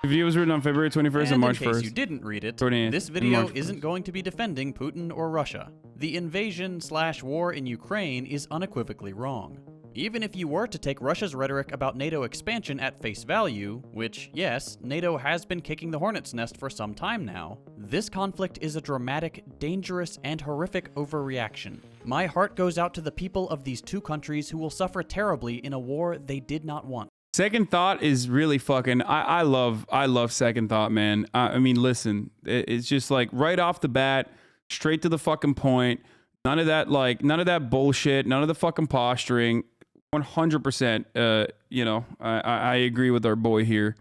The video was written on February 21st and March 1st. In case you didn't read it, 20th this and video March 1st. isn't going to be defending Putin or Russia. The invasion/war in Ukraine is unequivocally wrong. Even if you were to take Russia's rhetoric about NATO expansion at face value, which, yes, NATO has been kicking the hornet's nest for some time now, this conflict is a dramatic, dangerous, and horrific overreaction. My heart goes out to the people of these two countries who will suffer terribly in a war they did not want. Second Thought is really fucking. I love Second Thought, man. I mean, listen, it's just like right off the bat, straight to the fucking point. None of that bullshit. None of the fucking posturing. 100%. You know, I agree with our boy here.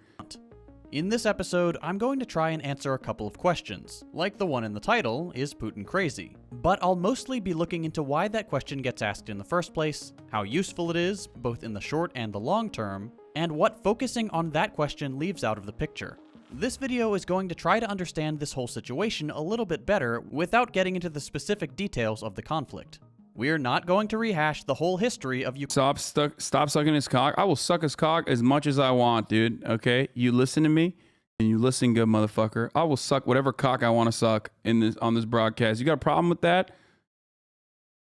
In this episode, I'm going to try and answer a couple of questions, like the one in the title, is Putin crazy? But I'll mostly be looking into why that question gets asked in the first place, how useful it is, both in the short and the long term, and what focusing on that question leaves out of the picture. This video is going to try to understand this whole situation a little bit better without getting into the specific details of the conflict. We're not going to rehash the whole history of Ukraine. Stop sucking his cock. I will suck his cock as much as I want, dude. Okay? You listen to me, and you listen good, motherfucker. I will suck whatever cock I want to suck on this broadcast. You got a problem with that?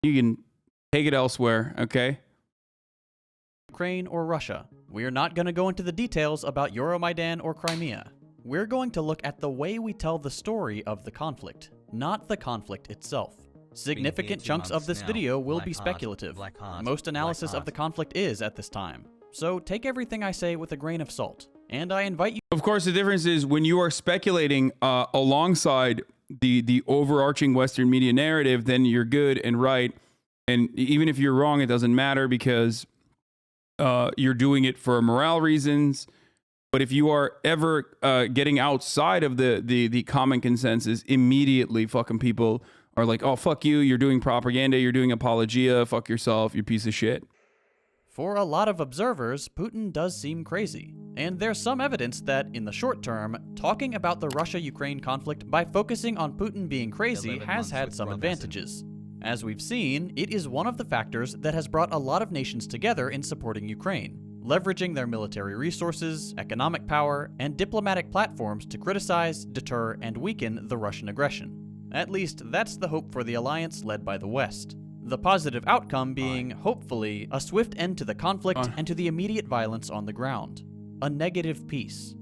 You can take it elsewhere, okay? Ukraine or Russia. We're not going to go into the details about Euromaidan or Crimea. We're going to look at the way we tell the story of the conflict, not the conflict itself. Significant chunks of this video will be speculative. Most analysis of the conflict is at this time. So take everything I say with a grain of salt. And I invite you... Of course, the difference is when you are speculating alongside the overarching Western media narrative, then you're good and right. And even if you're wrong, it doesn't matter because you're doing it for morale reasons. But if you are ever getting outside of the common consensus, immediately fucking people are like, oh, fuck you, you're doing propaganda, you're doing apologia, fuck yourself, you piece of shit. For a lot of observers, Putin does seem crazy. And there's some evidence that, in the short term, talking about the Russia-Ukraine conflict by focusing on Putin being crazy has had some advantages. As we've seen, it is one of the factors that has brought a lot of nations together in supporting Ukraine, leveraging their military resources, economic power, and diplomatic platforms to criticize, deter, and weaken the Russian aggression. At least, that's the hope for the alliance led by the West. The positive outcome being, hopefully, a swift end to the conflict and to the immediate violence on the ground. A negative peace.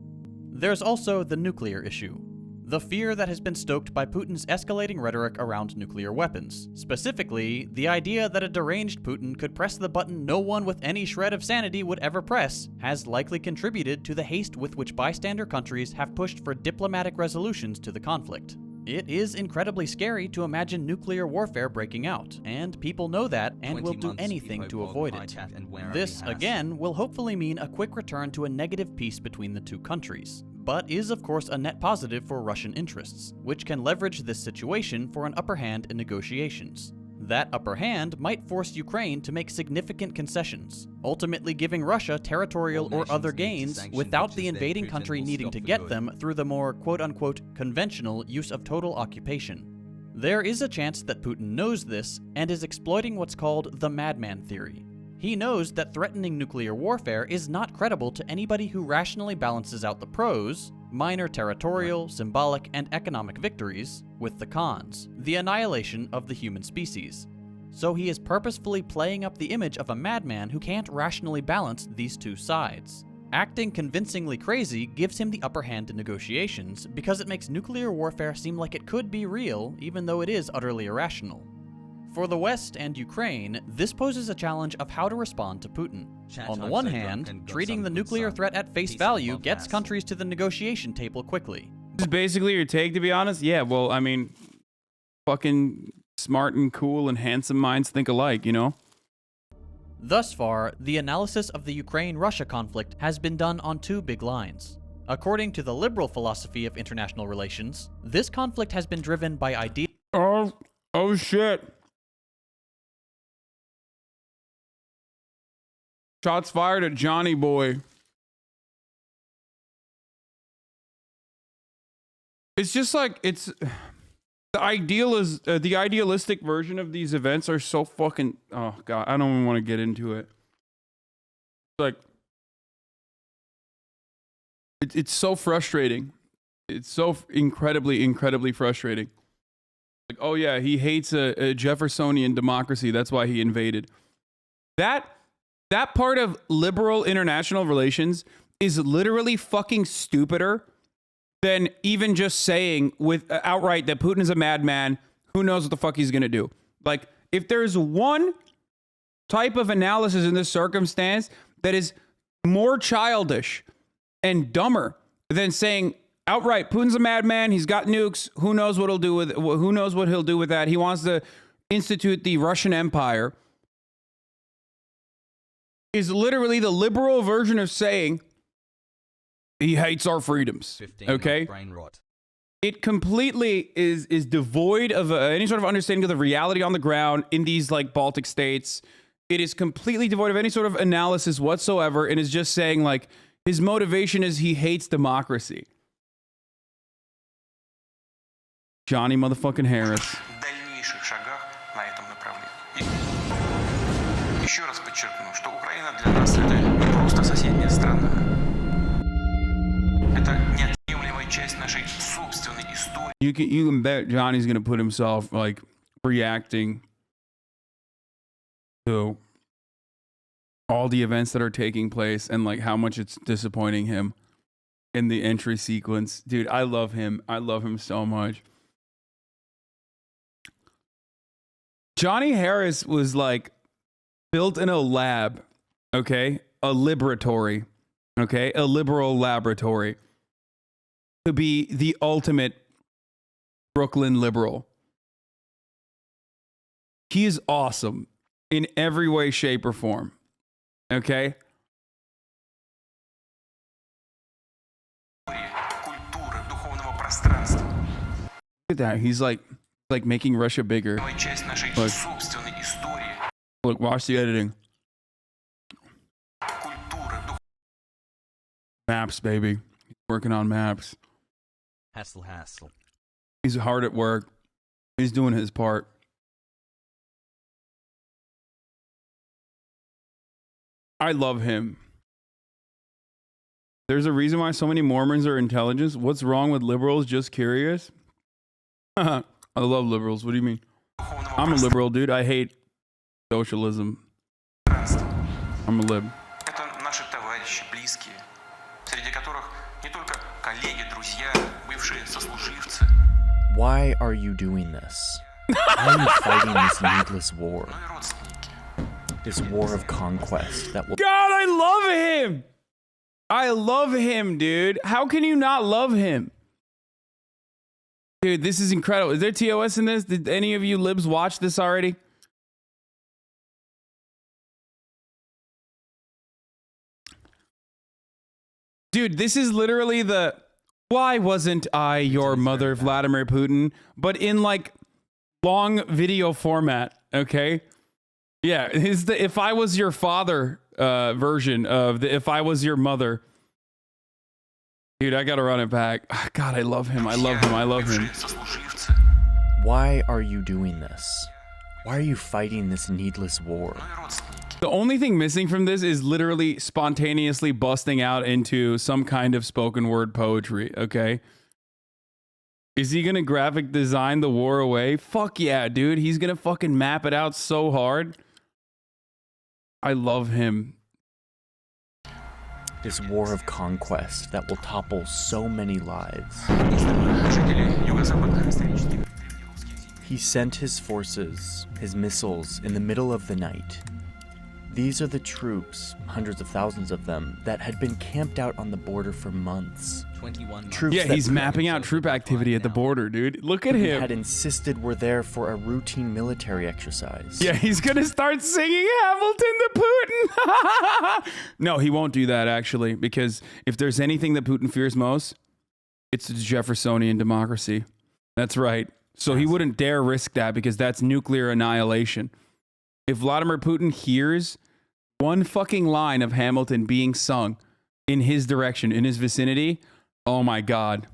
There's also the nuclear issue. The fear that has been stoked by Putin's escalating rhetoric around nuclear weapons. Specifically, the idea that a deranged Putin could press the button no one with any shred of sanity would ever press has likely contributed to the haste with which bystander countries have pushed for diplomatic resolutions to the conflict. It is incredibly scary to imagine nuclear warfare breaking out, and people know that and will do anything to avoid it. This, again, will hopefully mean a quick return to a negative peace between the two countries, but is of course a net positive for Russian interests, which can leverage this situation for an upper hand in negotiations. That upper hand might force Ukraine to make significant concessions, ultimately giving Russia territorial or other gains without the invading country needing to get them through the more quote-unquote conventional use of total occupation. There is a chance that Putin knows this and is exploiting what's called the madman theory. He knows that threatening nuclear warfare is not credible to anybody who rationally balances out the pros, minor territorial, symbolic, and economic victories, with the cons, the annihilation of the human species. So he is purposefully playing up the image of a madman who can't rationally balance these two sides. Acting convincingly crazy gives him the upper hand in negotiations because it makes nuclear warfare seem like it could be real even though it is utterly irrational. For the West and Ukraine, this poses a challenge of how to respond to Putin. On the one hand, treating the nuclear threat at face value gets countries to the negotiation table quickly. This is basically your take, to be honest? Yeah, well, I mean, fucking smart and cool and handsome minds think alike, you know? Thus far, the analysis of the Ukraine-Russia conflict has been done on two big lines. According to the liberal philosophy of international relations, this conflict has been driven by ideas. Oh shit. Shots fired at Johnny Boy. It's just like, it's the idealistic version of these events are so fucking, oh god, I don't even want to get into it. Like, It's so frustrating. It's so incredibly frustrating. Like, oh yeah, he hates a Jeffersonian democracy. That's why he invaded. That part of liberal international relations is literally fucking stupider than even just saying with outright that Putin is a madman. Who knows what the fuck he's gonna do? Like, if there's one type of analysis in this circumstance that is more childish and dumber than saying outright Putin's a madman, he's got nukes, who knows what he'll do with that. He wants to institute the Russian Empire, is literally the liberal version of saying he hates our freedoms. Okay? Brain rot. It completely is devoid of any sort of understanding of the reality on the ground in these like Baltic states. It is completely devoid of any sort of analysis whatsoever, and is just saying like his motivation is he hates democracy. Johnny motherfucking Harris. Дальнейших шагах на этом направлении. Еще раз подчеркну, что Украина для нас это не просто соседняя страна. Это неотъемлемая часть нашей собственной истории. You can bet Johnny's gonna put himself like reacting to all the events that are taking place and like how much it's disappointing him in the entry sequence. Dude, I love him. I love him so much. Johnny Harris was like built in a lab, okay? A laboratory, okay? A liberal laboratory to be the ultimate Brooklyn liberal. He is awesome in every way, shape, or form, okay? Культуры, духовного пространства. Look at that. He's like making Russia bigger. Часть нашей Look. собственной истории. Look, watch the editing. Культуры, Maps, baby. He's working on maps. Hassle. He's hard at work. He's doing his part. I love him. There's a reason why so many Mormons are intelligent. What's wrong with liberals? Just curious. I love liberals. What do you mean? I'm a liberal, dude. I hate socialism. I'm a lib. Это наши товарищи, близкие, среди которых не только коллеги, друзья, бывшие сослуживцы, Why are you doing this? Why are you fighting this needless war? но и родственники. This war of conquest that will God, I love him. I love him, dude. How can you not love him? Dude, this is incredible. Is there TOS in this? Did any of you libs watch this already? Dude, this is literally the why wasn't I your mother, Vladimir Putin, but in like long video format, okay? Yeah, is the if I was your father version of the if I was your mother. Dude, I gotta run it back. God, I love him. I love him. I love him. Бывшие сослуживцы, Why are you doing this? Why are you fighting this needless war? но и родственники. The only thing missing from this is literally spontaneously busting out into some kind of spoken word poetry, okay? Is he gonna graphic design the war away? Fuck yeah, dude. He's gonna fucking map it out so hard. I love him. This war of conquest that will topple so many lives. Жители юго-западных исторических древнерусских земель. He sent his forces, his missiles, in the middle of the night. These are the troops, hundreds of thousands of them, that had been camped out on the border for months. 21 Troops Yeah, that he's Putin mapping out troop activity at the border, dude. Look at had him. insisted were there for a routine military exercise. Yeah, he's gonna start singing Hamilton to Putin. No, he won't do that actually, because if there's anything that Putin fears most, it's the Jeffersonian democracy. That's right. So he wouldn't dare risk that because that's nuclear annihilation. If Vladimir Putin hears one fucking line of Hamilton being sung in his direction, in his vicinity, oh my God.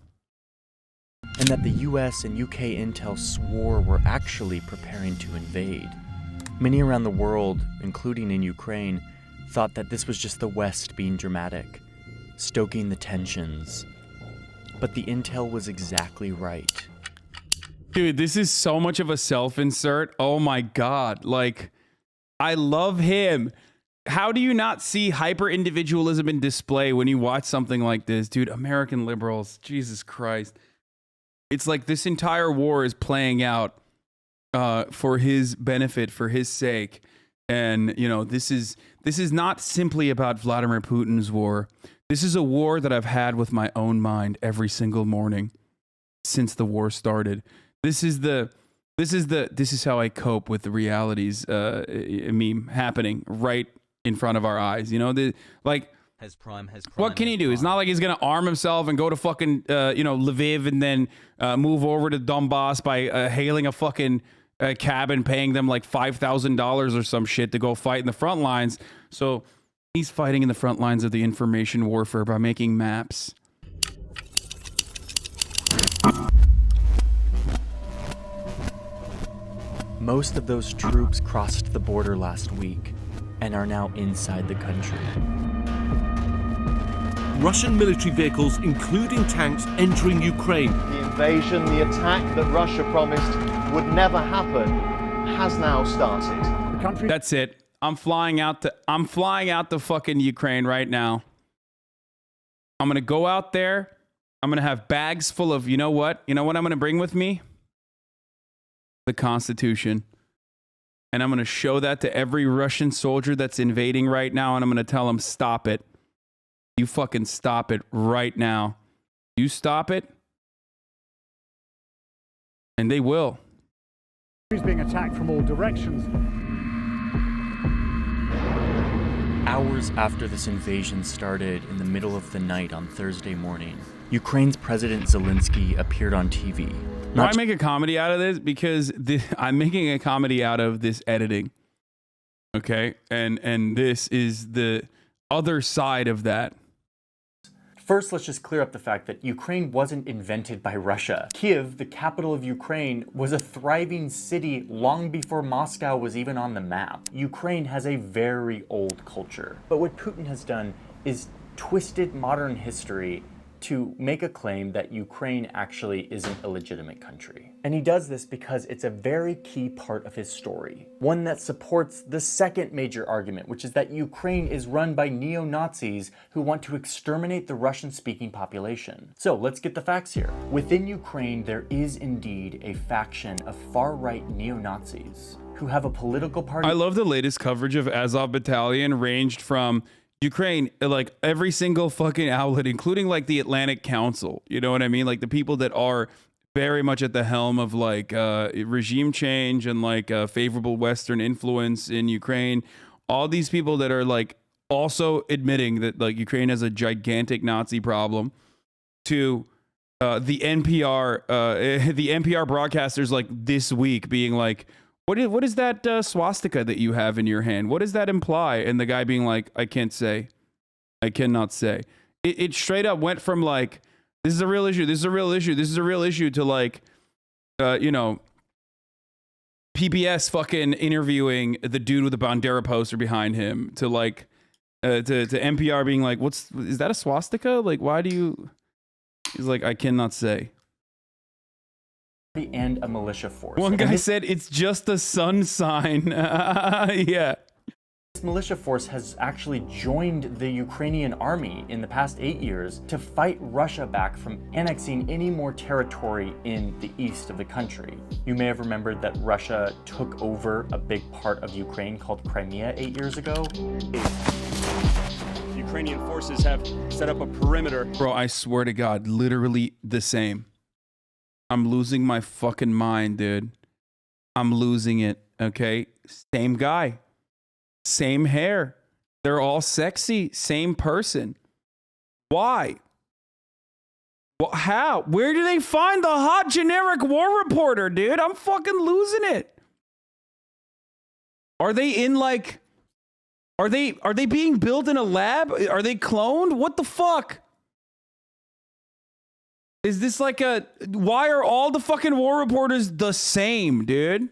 And that the US and UK intel swore were actually preparing to invade. Many around the world, including in Ukraine, thought that this was just the West being dramatic. stoking the tensions. But the intel was exactly right. Dude, this is so much of a self-insert. Oh my God. Like, I love him. How do you not see hyper-individualism in display when you watch something like this? Dude, American liberals, Jesus Christ. It's like this entire war is playing out for his benefit, for his sake. And, you know, this is not simply about Vladimir Putin's war. This is a war that I've had with my own mind every single morning since the war started. This is how I cope with the realities happening right in front of our eyes. You know, what can he do? It's not like he's gonna arm himself and go to fucking Lviv and then move over to Donbass by hailing a fucking cab and paying them like $5,000 or some shit to go fight in the front lines. So he's fighting in the front lines of the information warfare by making maps. Most of those troops crossed the border last week and are now inside the country. Russian military vehicles, including tanks, entering Ukraine. The invasion, the attack that Russia promised would never happen, has now started. That's it. I'm flying out to fucking Ukraine right now. I'm gonna go out there. I'm gonna have bags full of, you know what I'm gonna bring with me? The Constitution. And I'm going to show that to every Russian soldier that's invading right now, and I'm going to tell them, stop it. You fucking stop it right now. You stop it, and they will. He's being attacked from all directions. Hours after this invasion started in the middle of the night on Thursday morning, Ukraine's President Zelensky appeared on TV. Why make a comedy out of this? Because I'm making a comedy out of this editing. Okay? And this is the other side of that. First, let's just clear up the fact that Ukraine wasn't invented by Russia. Kiev, the capital of Ukraine, was a thriving city long before Moscow was even on the map. Ukraine has a very old culture. But what Putin has done is twisted modern history to make a claim that Ukraine actually isn't a legitimate country. And he does this because it's a very key part of his story. One that supports the second major argument, which is that Ukraine is run by neo-Nazis who want to exterminate the Russian-speaking population. So let's get the facts here. Within Ukraine, there is indeed a faction of far-right neo-Nazis who have a political party. I love the latest coverage of Azov Battalion ranged from Ukraine, like every single fucking outlet, including like the Atlantic Council, you know what I mean? Like the people that are very much at the helm of like regime change and like favorable Western influence in Ukraine. All these people that are like also admitting that like Ukraine has a gigantic Nazi problem, to the NPR broadcasters like this week being like, what is that swastika that you have in your hand? What does that imply? And the guy being like, I can't say. I cannot say. It straight up went from like, this is a real issue. This is a real issue. This is a real issue to like, PBS fucking interviewing the dude with the Bandera poster behind him, to like, to NPR being like, is that a swastika? Like, why do you? He's like, I cannot say. And a militia force. One guy said it's just a sun sign. Yeah. This militia force has actually joined the Ukrainian army in the past 8 years to fight Russia back from annexing any more territory in the east of the country. You may have remembered that Russia took over a big part of Ukraine called Crimea 8 years ago. Ukrainian forces have set up a perimeter. Bro, I swear to God, literally the same. I'm losing my fucking mind, dude. I'm losing it, okay? Same guy. Same hair. They're all sexy. Same person. Why? Well, how? Where do they find the hot generic war reporter, dude? I'm fucking losing it. Are they in like... Are they being built in a lab? Are they cloned? What the fuck? Is this like a... Why are all the fucking war reporters the same, dude?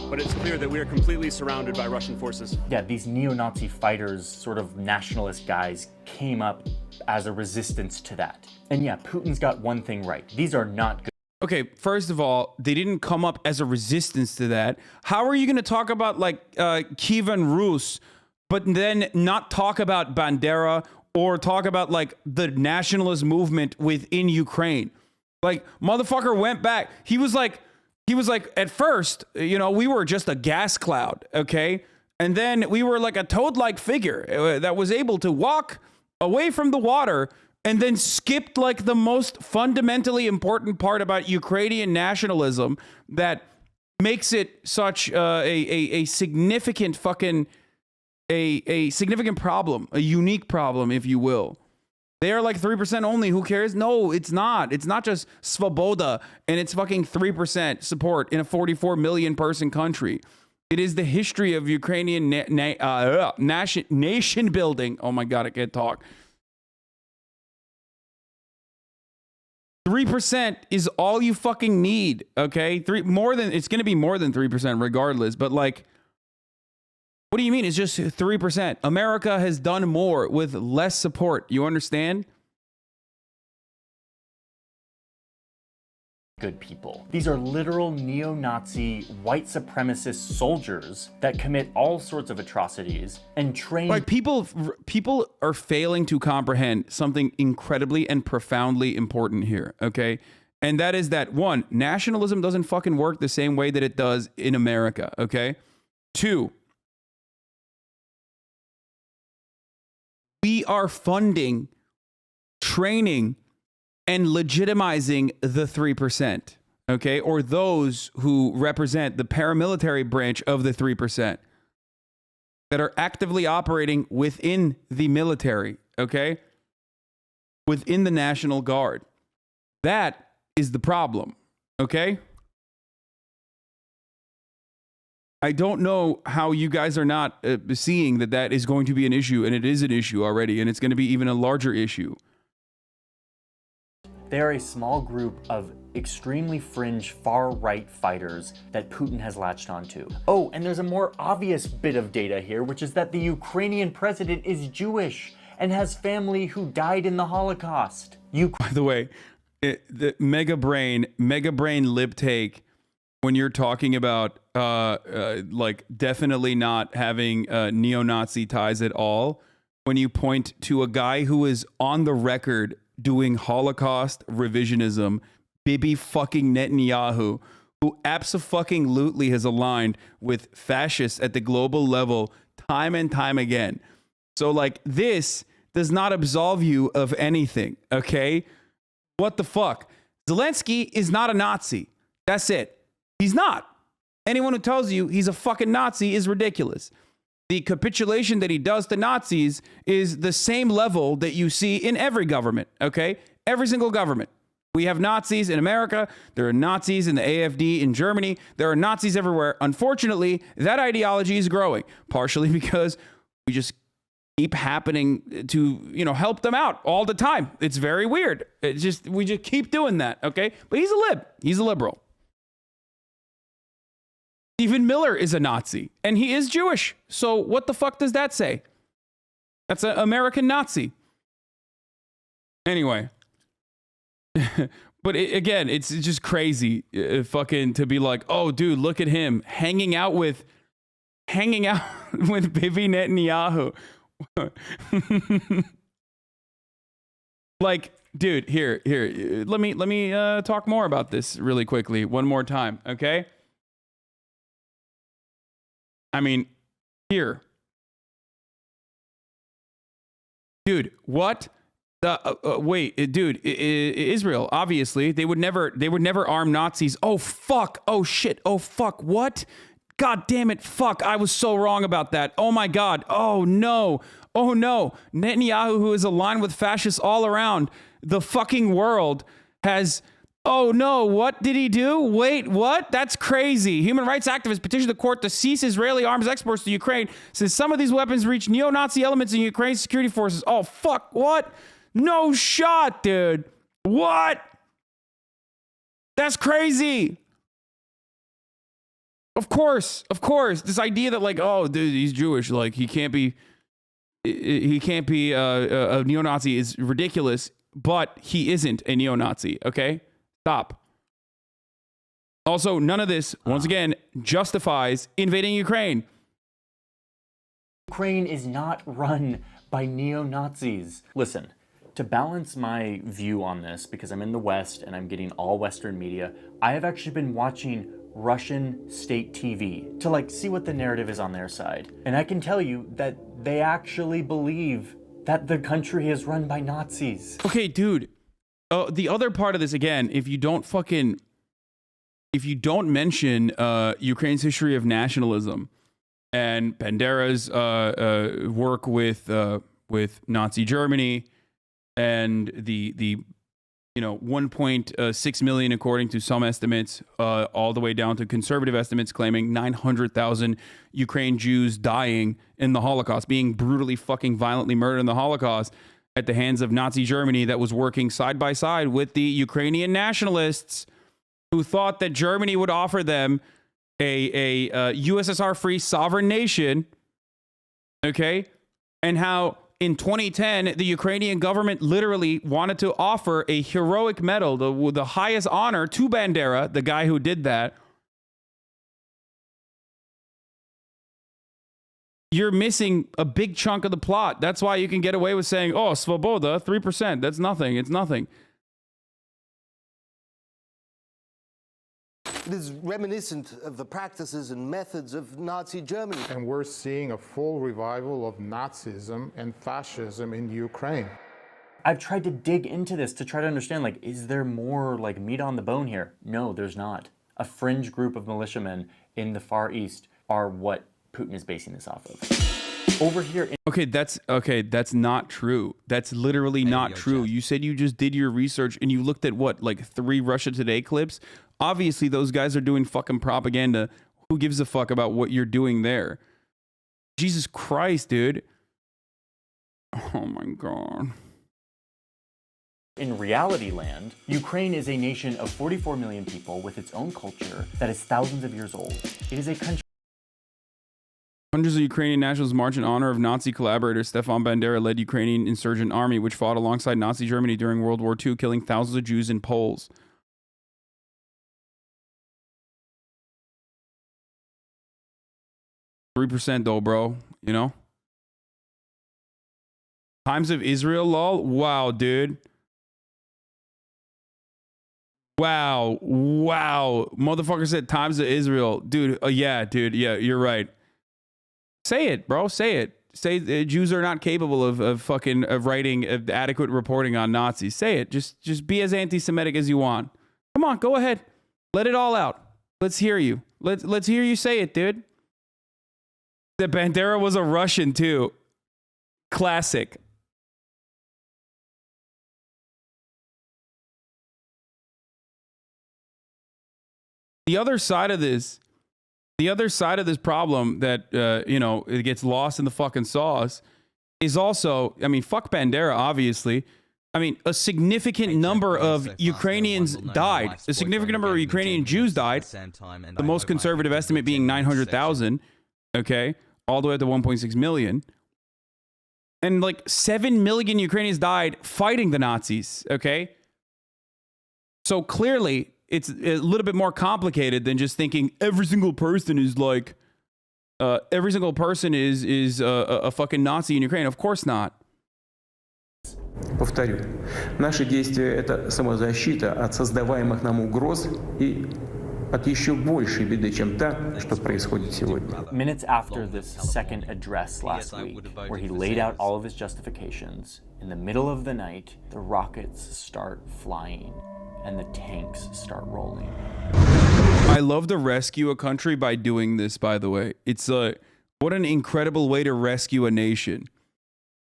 but it's clear that we are completely surrounded by Russian forces. Yeah, these neo-Nazi fighters, sort of nationalist guys, came up as a resistance to that. And yeah, Putin's got one thing right. These are not good. Okay, first of all, they didn't come up as a resistance to that. How are you going to talk about like Kievan Rus, but then not talk about Bandera or talk about like the nationalist movement within Ukraine? Like, motherfucker went back. He was like, at first, you know, we were just a gas cloud, okay? And then we were like a toad-like figure that was able to walk away from the water and then skipped like the most fundamentally important part about Ukrainian nationalism that makes it such a significant fucking, a significant problem, a unique problem, if you will. They are like 3% only. Who cares? No, it's not. It's not just Svoboda and it's fucking 3% support in a 44 million person country. It is the history of Ukrainian nation building. Oh my God, I can't talk. 3% is all you fucking need, okay? It's going to be more than 3% regardless, but like, what do you mean? It's just 3%. America has done more with less support. You understand? Good people. These are literal neo-Nazi white supremacist soldiers that commit all sorts of atrocities and train. Like people are failing to comprehend something incredibly and profoundly important here, okay? And that is that one, nationalism doesn't fucking work the same way that it does in America, okay? Two, we are funding, training, and legitimizing the 3%, okay? Or those who represent the paramilitary branch of the 3% that are actively operating within the military, okay? Within the National Guard. That is the problem, okay? I don't know how you guys are not seeing that that is going to be an issue, and it is an issue already, and it's going to be even a larger issue. They are a small group of extremely fringe far-right fighters that Putin has latched onto. Oh, and there's a more obvious bit of data here, which is that the Ukrainian president is Jewish and has family who died in the Holocaust. By the way, the mega brain lip take when you're talking about like definitely not having neo-Nazi ties at all, when you point to a guy who is on the record doing Holocaust revisionism, Bibi fucking Netanyahu, who abso-fucking-lutely has aligned with fascists at the global level time and time again. So like this does not absolve you of anything, okay? What the fuck? Zelensky is not a Nazi. That's it. He's not. Anyone who tells you he's a fucking Nazi is ridiculous. The capitulation that he does to Nazis is the same level that you see in every government, okay? Every single government. We have Nazis in America. There are Nazis in the AfD in Germany. There are Nazis everywhere. Unfortunately, that ideology is growing, partially because we just keep happening to, you know, help them out all the time. It's very weird. We just keep doing that, okay? But he's a lib. He's a liberal. Stephen Miller is a Nazi, and he is Jewish. So what the fuck does that say? That's an American Nazi. Anyway. But again, it's just crazy fucking to be like, oh, dude, look at him hanging out with Bibi Netanyahu. Like, dude, here. Let me talk more about this really quickly one more time, okay? I mean, here. Dude, what? Wait, dude, Israel, obviously, they would never arm Nazis. Oh, fuck. Oh, shit. Oh, fuck. What? God damn it. Fuck. I was so wrong about that. Oh, my God. Oh, no. Oh, no. Netanyahu, who is aligned with fascists all around the fucking world, has... Oh no, what did he do? Wait, what? That's crazy. Human rights activists petitioned the court to cease Israeli arms exports to Ukraine since some of these weapons reach neo-Nazi elements in Ukraine's security forces. Oh fuck, what? No shot, dude. What? That's crazy. Of course. This idea that like, oh, dude, he's Jewish, like he can't be a neo-Nazi is ridiculous, but he isn't a neo-Nazi, okay? Stop. Also, none of this, once again, justifies invading Ukraine. Ukraine is not run by neo-Nazis. Listen, to balance my view on this, because I'm in the West and I'm getting all Western media, I have actually been watching Russian state TV to like see what the narrative is on their side. And I can tell you that they actually believe that the country is run by Nazis. Okay, dude. The other part of this, again, if you don't mention Ukraine's history of nationalism and Bandera's work with Nazi Germany and the 1.6 million, according to some estimates, all the way down to conservative estimates claiming 900,000 Ukraine Jews dying in the Holocaust, being brutally fucking violently murdered in the Holocaust at the hands of Nazi Germany that was working side by side with the Ukrainian nationalists who thought that Germany would offer them a USSR-free sovereign nation, okay? And how in 2010, the Ukrainian government literally wanted to offer a heroic medal, the highest honor, to Bandera, the guy who did that. You're missing a big chunk of the plot. That's why you can get away with saying, oh, Svoboda, 3%. That's nothing. It's nothing. It is reminiscent of the practices and methods of Nazi Germany. And we're seeing a full revival of Nazism and fascism in Ukraine. I've tried to dig into this to try to understand, like, is there more like meat on the bone here? No, there's not. A fringe group of militiamen in the Far East are what Putin is basing this off of. Over here that's not true. That's literally not true. You said you just did your research and you looked at what, like 3 Russia Today clips? Obviously, those guys are doing fucking propaganda. Who gives a fuck about what you're doing there? Jesus Christ, dude. Oh my God. In reality land, Ukraine is a nation of 44 million people with its own culture that is thousands of years old. It is a country. Hundreds of Ukrainian nationals march in honor of Nazi collaborator Stefan Bandera-led Ukrainian insurgent army, which fought alongside Nazi Germany during World War II, killing thousands of Jews and Poles. 3% though, bro, you know? Times of Israel, lol. Wow, dude. Wow. Motherfucker said Times of Israel. Dude, yeah, dude. Yeah, you're right. Say it, bro. Say it. Say Jews are not capable of writing adequate reporting on Nazis. Say it. Just be as anti-Semitic as you want. Come on, go ahead. Let it all out. Let's hear you. Let's hear you say it, dude. That Bandera was a Russian too. Classic. The other side of this problem that it gets lost in the fucking sauce is also, I mean, fuck Bandera, obviously. I mean, a significant number of Ukrainians died. A significant number of Ukrainian Jews died. The most conservative estimate being 900,000. Okay. All the way up to 1.6 million. And like 7 million Ukrainians died fighting the Nazis. Okay. So clearly, it's a little bit more complicated than just thinking every single person is like, every single person is a fucking Nazi in Ukraine. Of course not. Повторю, наши действия – это самозащита от создаваемых нам угроз и от еще большей беды, чем та, что происходит сегодня. Minutes after this second address last week, where he laid out all of his justifications, in the middle of the night, the rockets start flying and the tanks start rolling. I love to rescue a country by doing this, by the way. It's what an incredible way to rescue a nation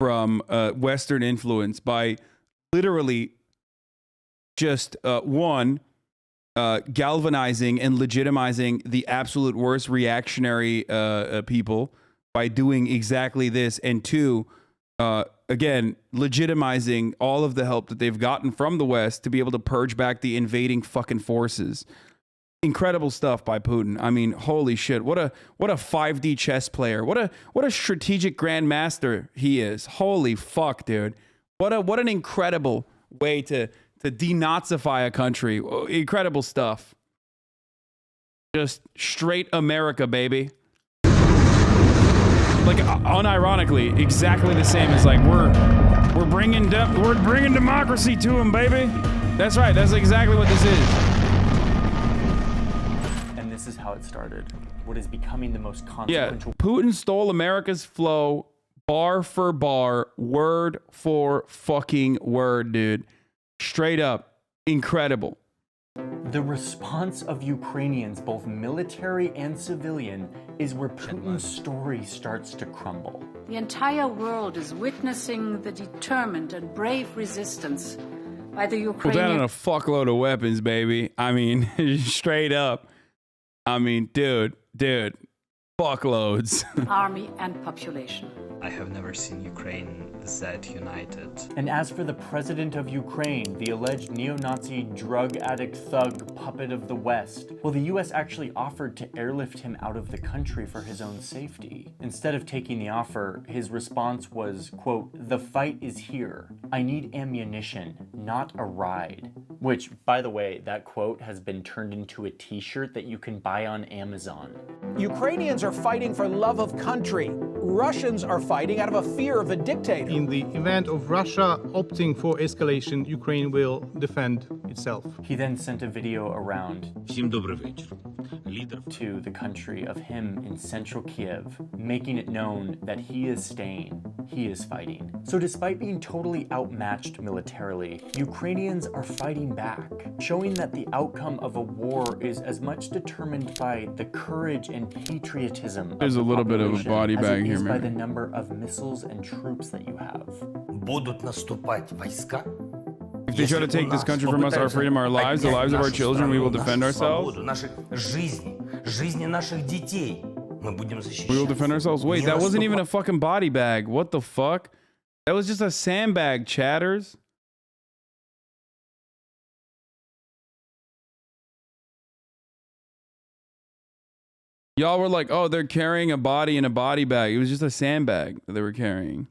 from Western influence by literally just galvanizing and legitimizing the absolute worst reactionary people by doing exactly this, and 2, again, legitimizing all of the help that they've gotten from the West to be able to purge back the invading fucking forces. incredible stuff by Putin. I mean, holy shit. What a 5D chess player. What a strategic grandmaster he is. Holy fuck, dude. What an incredible way to denazify a country. Incredible stuff. Just straight America, baby. Like unironically, exactly the same as like we're bringing democracy to him, baby. That's right. That's exactly what this is. And this is how it started. What is becoming the most consequential. Yeah, Putin stole America's flow, bar for bar, word for fucking word, dude. Straight up, incredible. The response of Ukrainians, both military and civilian, is where Putin's story starts to crumble. The entire world is witnessing the determined and brave resistance by the Ukrainian. Well, down on a fuckload of weapons, baby. I mean, straight up. I mean, dude, fuckloads. Army and population. I have never seen Ukraine that united. And as for the president of Ukraine, the alleged neo-Nazi drug addict thug puppet of the West, well, the US actually offered to airlift him out of the country for his own safety. Instead of taking the offer, his response was, quote, "The fight is here. I need ammunition, not a ride." Which, by the way, that quote has been turned into a t-shirt that you can buy on Amazon. Ukrainians are fighting for love of country. Russians are fighting out of a fear of a dictator. In the event of Russia opting for escalation, Ukraine will defend itself. He then sent a video around to the country of him in central Kiev, making it known that he is staying, he is fighting. So despite being totally outmatched militarily, Ukrainians are fighting back, showing that the outcome of a war is as much determined by the courage and patriotism There's a little bit of a body bag here, by man. the number of missiles and troops that you have. Будут наступать войска. If they try to take this country from us, our freedom, our lives, the lives of our children, we will defend ourselves. Наши жизни, жизни наших детей. Мы будем защищать. We will defend ourselves. Wait, that wasn't even a fucking body bag. What the fuck? That was just a sandbag, chatters. Y'all were like, oh, they're carrying a body in a body bag. It was just a sandbag that they were carrying.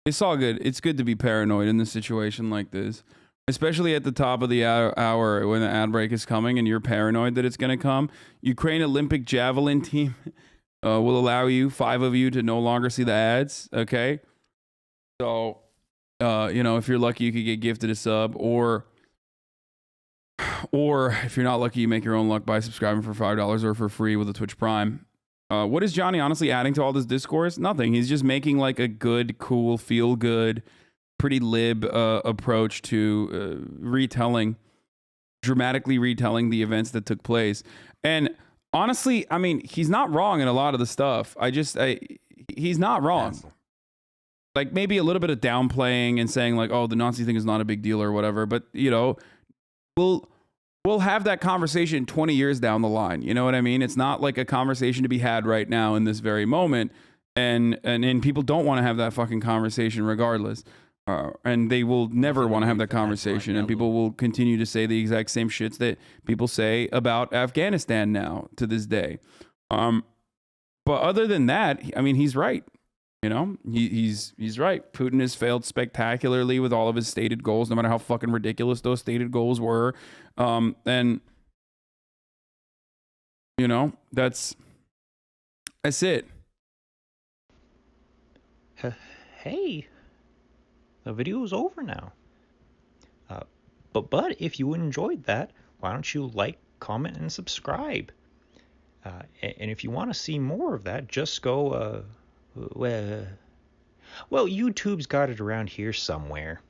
It's all good. It's good to be paranoid in a situation like this, especially at the top of the hour when the ad break is coming and you're paranoid that it's going to come. Ukraine Olympic javelin team will allow you, 5 of you, to no longer see the ads. Okay. So, if you're lucky, you could get gifted a sub, or if you're not lucky, you make your own luck by subscribing for $5 or for free with a Twitch Prime. What is Johnny honestly adding to all this discourse? Nothing. He's just making like a good, cool, feel good, pretty lib approach to dramatically retelling the events that took place. And honestly, I mean, he's not wrong in a lot of the stuff. He's not wrong. Like maybe a little bit of downplaying and saying like, oh, the Nazi thing is not a big deal or whatever. But, we'll have that conversation 20 years down the line. You know what I mean? It's not like a conversation to be had right now in this very moment. And people don't want to have that fucking conversation regardless. And they will never want to have that conversation. And people will continue to say the exact same shits that people say about Afghanistan now to this day. But other than that, I mean, he's right. He's right. Putin has failed spectacularly with all of his stated goals, no matter how fucking ridiculous those stated goals were. And that's it. Hey, the video is over now. But if you enjoyed that, why don't you like, comment, and subscribe? And if you want to see more of that, just go. Well, YouTube's got it around here somewhere.